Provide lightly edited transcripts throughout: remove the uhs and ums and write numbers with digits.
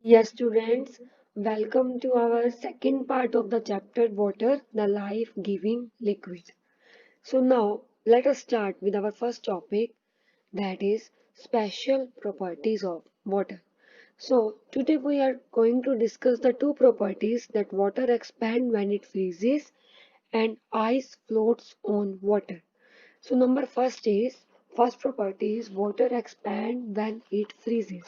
Yes, students, welcome to our second part of the chapter Water, the life giving liquid. So, now let us start with our first topic, that is special properties of water. So, today we are going to discuss the two properties that water expands when it freezes and ice floats on water. So, number first property is water expand when it freezes.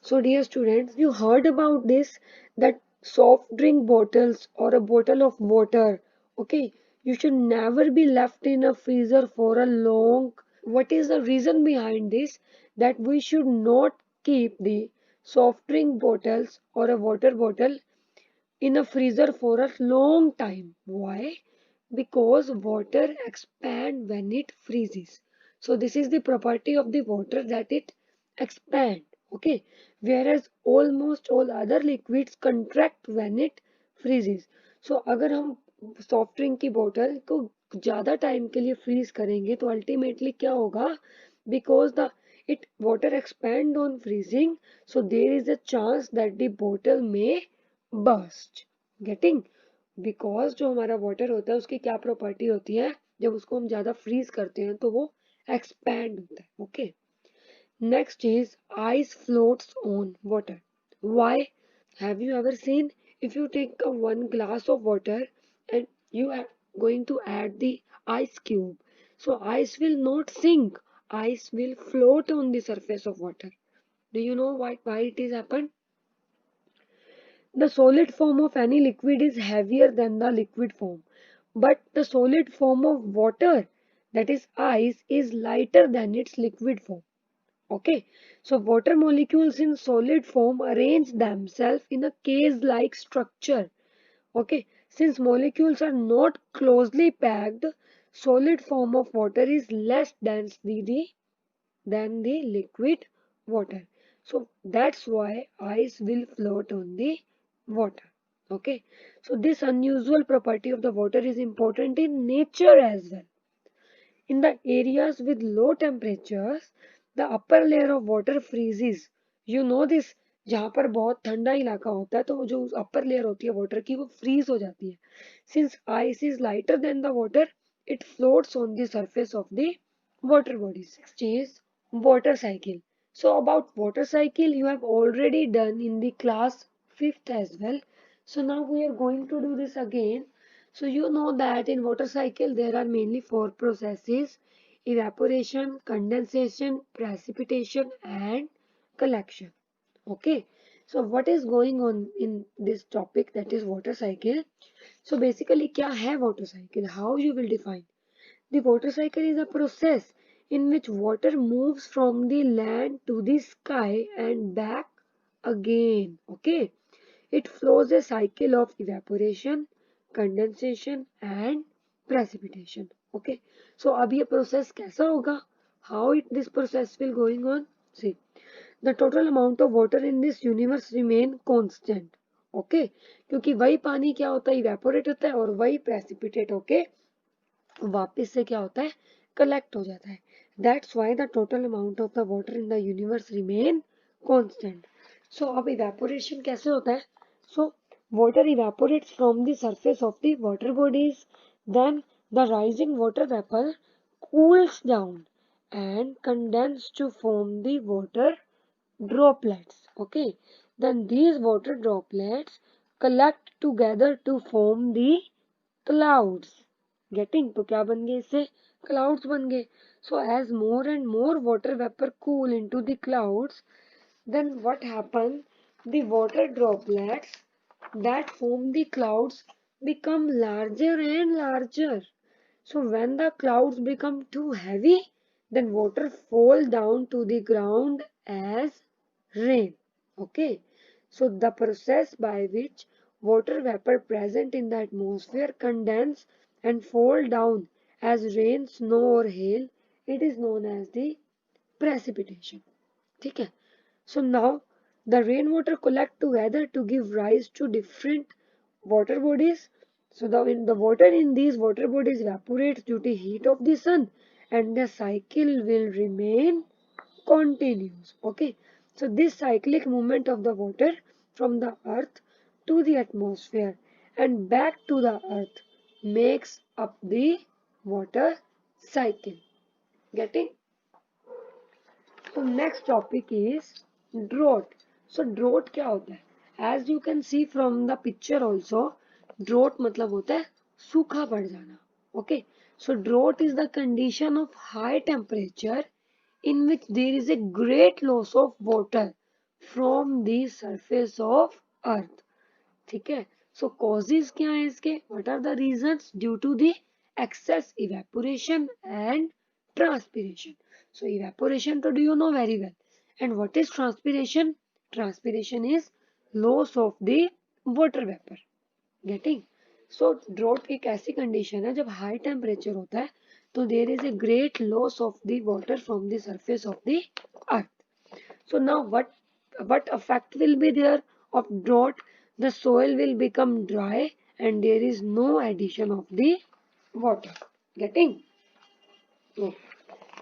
So, dear students, you heard about this that soft drink bottles or a bottle of water, okay, you should never be left in a freezer for a long. What is the reason behind this? That we should not keep the soft drink bottles or a water bottle in a freezer for a long time. Why? Because water expand when it freezes. So this is the property of the water that it expand. Okay. Whereas almost all other liquids contract when it freezes. So अगर हम soft drink की बोतल को ज्यादा time के लिए freeze करेंगे तो अल्टीमेटली क्या होगा? Because the it water expand on freezing, so there is a chance that the bottle may burst. Getting? Because जो हमारा वाटर होता है उसकी क्या प्रॉपर्टी होती है? जब उसको हम ज्यादा फ्रीज करते हैं तो वो एक्सपैंड होता है. Okay. Next is ice floats on water. Why? Have you ever seen if you take a one glass of water and you are going to add the ice cube, so ice will not sink, ice will float on the surface of water. Do you know why it is happened? The solid form of any liquid is heavier than the liquid form, but the solid form of water, that is ice, is lighter than its liquid form. Okay, so water molecules in solid form arrange themselves in a case-like structure. Okay, since molecules are not closely packed, solid form of water is less dense than the liquid water. So that's why ice will float on the water. Okay, so this unusual property of the water is important in nature as well. In the areas with low temperatures, the upper layer of water freezes. You know this. जहाँ पर बहुत ठंडा इलाका होता है तो वो जो अपर लेयर होती है वाटर की वो फ्रीज हो जाती है. Since ice is lighter than the water, it floats on the surface of the water bodies. Next is water cycle. So about water cycle you have already done in the class 5th as well. So now we are going to do this again. So you know that in water cycle there are mainly four processes: evaporation, condensation, precipitation and collection. Okay. So what is going on in this topic, that is water cycle? So basically क्या है water cycle? How you will define? The water cycle is a process in which water moves from the land to the sky and back again. Okay. It flows a cycle of evaporation, condensation and precipitation. Okay. So अब ये process कैसा होगा? How this process will going on? See, the total amount of water in this universe remain constant. Okay. क्योंकि वही पानी क्या होता है? Evaporate होता है और वही precipitate होके वापस से क्या होता है? कलेक्ट हो जाता है. That's why the total amount of the water in the universe remain constant. So अब इवेपोरेशन कैसे होता है? सो water evaporates from the surface of the water bodies, then the rising water vapor cools down and condenses to form the water droplets. Okay, then these water droplets collect together to form the clouds. Getting? तो क्या बन गए इससे? Clouds बन गए. So as more and more water vapor cool into the clouds, then what happens? The water droplets that form the clouds become larger and larger. So when the clouds become too heavy, then water fall down to the ground as rain. Okay. So the process by which water vapor present in the atmosphere condense and fall down as rain, snow or hail, it is known as the precipitation. ठीक है. So now the rainwater collect together to give rise to different water bodies. So the water in these water bodies evaporates due to heat of the sun and the cycle will remain continuous. Okay. So this cyclic movement of the water from the earth to the atmosphere and back to the earth makes up the water cycle. Getting? So next topic is drought. So drought क्या होता है? As you can see from the picture also, drought मतलब होता है सूखा पड़ जाना. Okay. So drought is the condition of high temperature in which there is a great loss of water from the surface of earth. ठीक है. So causes क्या है इसके? What are the reasons? Due to the excess evaporation and transpiration. So evaporation to do you know very well. And what is transpiration? Transpiration is loss of the water vapor. Getting? So drought एक ऐसी condition है जब high temperature होता है तो there is a great loss of the water from the surface of the earth. So now what effect will be there of drought? The soil will become dry and there is no addition of the water. Getting? Yeah.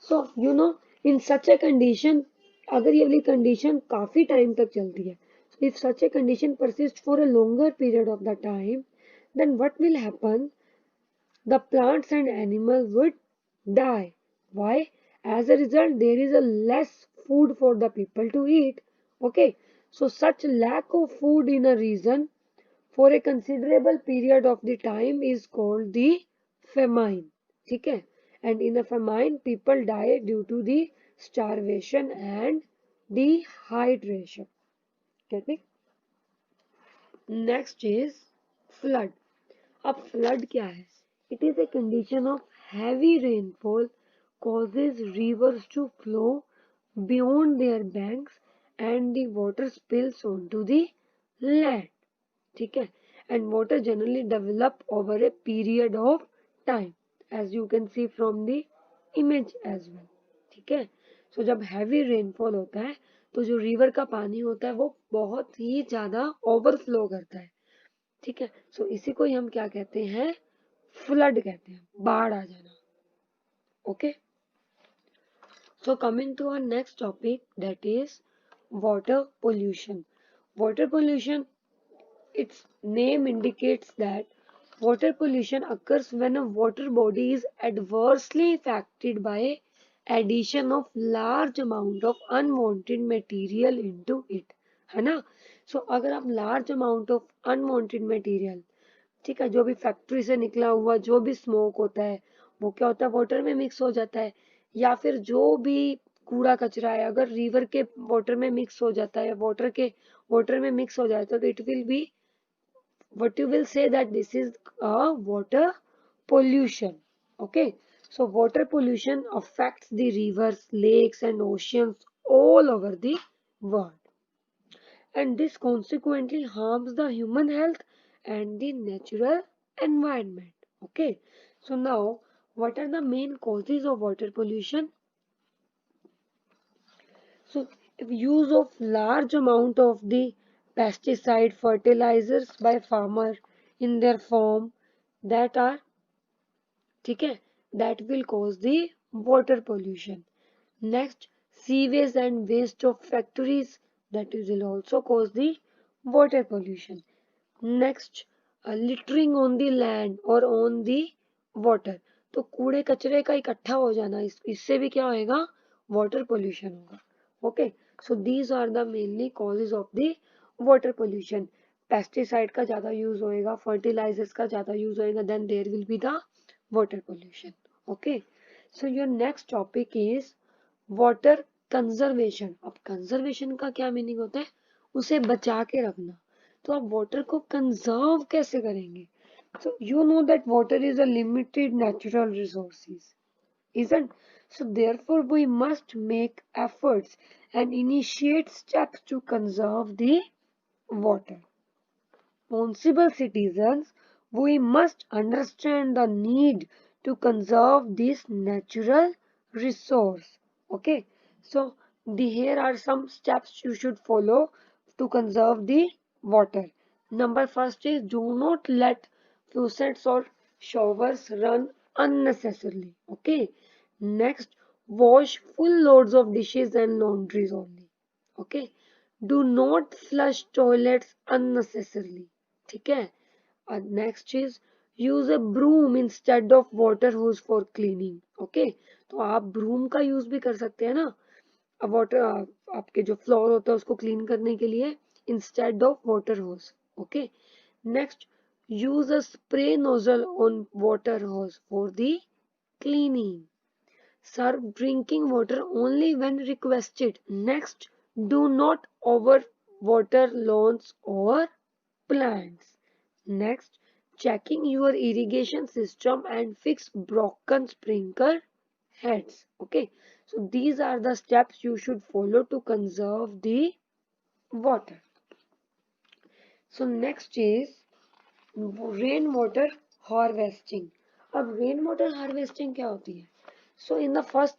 So you know in such a condition अगर ये वाली condition काफी time तक चलती है, so if such a condition persists for a longer period of the time, then what will happen? The plants and animals would die. Why? As a result, there is a less food for the people to eat. Okay. So such lack of food in a region for a considerable period of the time is called the famine. Okay. And in a famine, people die due to the starvation and dehydration. Get me? Next is flood. अब flood क्या है? It is a condition of heavy rainfall causes rivers to flow beyond their banks and the water spills onto the land. ठीक है? And water generally develop over a period of time as you can see from the image as well. ठीक है? So जब heavy rainfall होता है तो जो river का पानी होता है वो बहुत ही ज्यादा ओवरफ्लो करता है. ठीक है. सो इसी को ही हम क्या कहते हैं? फ्लड कहते हैं, बाढ़ आ जाना. Okay. So coming to our next topic that is water pollution. Water pollution, its name indicates that water pollution occurs when a water body is adversely affected by addition of large amount of unwanted material into it. है ना? सो अगर आप large amount of unwanted material, ठीक है, जो भी factory से निकला हुआ जो भी स्मोक होता है वो क्या होता है? वाटर में मिक्स हो जाता है. या फिर जो भी कूड़ा कचरा है अगर रिवर के वाटर में मिक्स हो जाता है, वाटर में मिक्स हो जाता है तो it will be what you will say that this is a water pollution. Okay. So water pollution affects the rivers, lakes and oceans all over the world, and this consequently harms the human health and the natural environment. Okay. So now what are the main causes of water pollution? So if use of large amount of the pesticide fertilizers by farmer in their form that are, ठीक है, that will cause the water pollution. Next, sewage and waste of factories, that will also cause the water pollution. Next, littering on the land or on the water. तो कूड़े कचरे का इकट्ठा हो जाना इससे भी क्या होएगा? वाटर पोल्यूशन होगा. Okay. So these are the mainly causes of the water pollution. Pesticide का ज्यादा यूज होएगा, फर्टिलाइजर्स का ज्यादा यूज होएगा, then there will be the water pollution. Okay. So your next topic is water conservation. अब conservation का क्या meaning होता है? उसे बचा के रखना. तो आप वाटर को कंजर्व कैसे करेंगे? So you know that water is a limited natural resources, isn't? So therefore we must make efforts and initiate steps to conserve the water. Responsible citizens, we must understand the need to conserve this natural resource. Okay. So here are some steps you should follow to conserve the water. Number first is do not let faucets or showers run unnecessarily. Okay. Next, wash full loads of dishes and laundries only. Okay. Do not flush toilets unnecessarily. ठीक है. Next is use a broom instead of water hose for cleaning. Okay. तो आप broom का use भी कर सकते हैं ना. अब वाटर आपके जो फ्लोर होता है उसको क्लीन करने के लिए instead of water hose. Okay. Next, use a spray nozzle on water hose for the cleaning. Serve drinking water only when requested. Next, do not over water lawns or plants. Next, checking your irrigation system and fix broken sprinkler heads. Okay, so these are the steps you should follow to conserve the water. So next is rainwater harvesting. अब rainwater harvesting क्या होती है? So in the first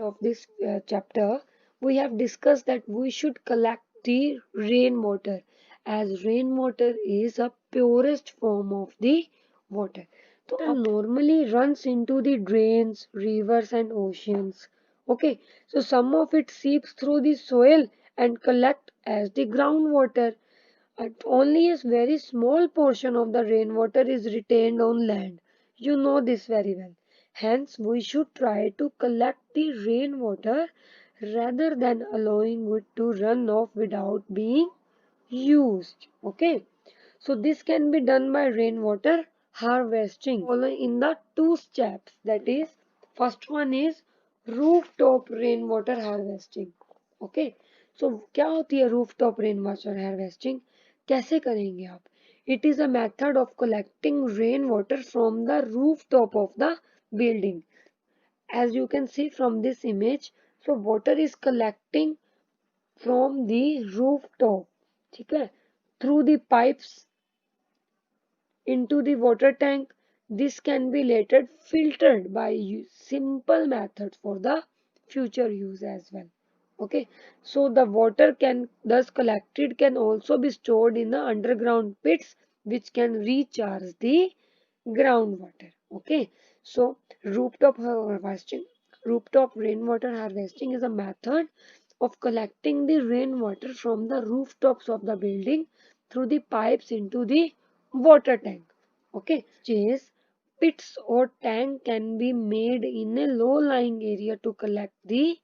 of this chapter, we have discussed that we should collect the rainwater, as rainwater is a purest form of the water. So it normally runs into the drains, rivers and oceans. Okay, so some of it seeps through the soil and collect as the groundwater. Only a very small portion of the rainwater is retained on land. You know this very well. Hence, we should try to collect the rainwater rather than allowing it to run off without being used. Okay. So this can be done by rainwater harvesting. Following in the two steps. That is, first one is rooftop rainwater harvesting. Okay. So क्या होती है rooftop rainwater harvesting? कैसे करेंगे आप? It is a method of collecting rainwater from the rooftop of the building. As you can see from this image, so water is collecting from the rooftop. ठीक है? Through the pipes into the water tank. This can be later filtered by simple methods for the future use as well. Okay, so the water can thus collected can also be stored in the underground pits, which can recharge the groundwater. Okay, so rooftop rainwater harvesting is a method of collecting the rainwater from the rooftops of the building through the pipes into the water tank. Okay, chase pits or tank can be made in a low-lying area to collect the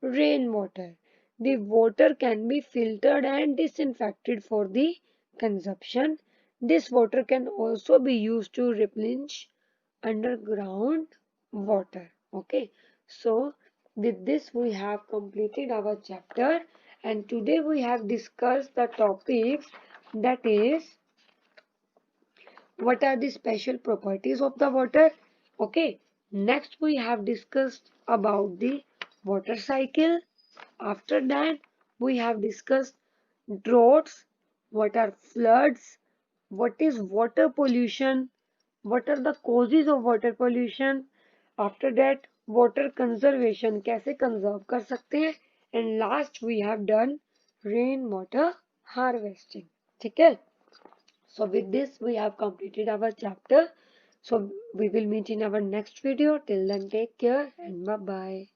rainwater. The water can be filtered and disinfected for the consumption. This water can also be used to replenish underground water. Okay, so with this we have completed our chapter, and today we have discussed the topics, that is, what are the special properties of the water. Okay, next we have discussed about the water cycle. After that we have discussed droughts, what are floods, what is water pollution, what are the causes of water pollution. After that, water conservation, कैसे conserve कर सकते हैं, and last we have done rain water harvesting. ठीक है. So with this we have completed our chapter. So we will meet in our next video. Till then, take care and bye bye.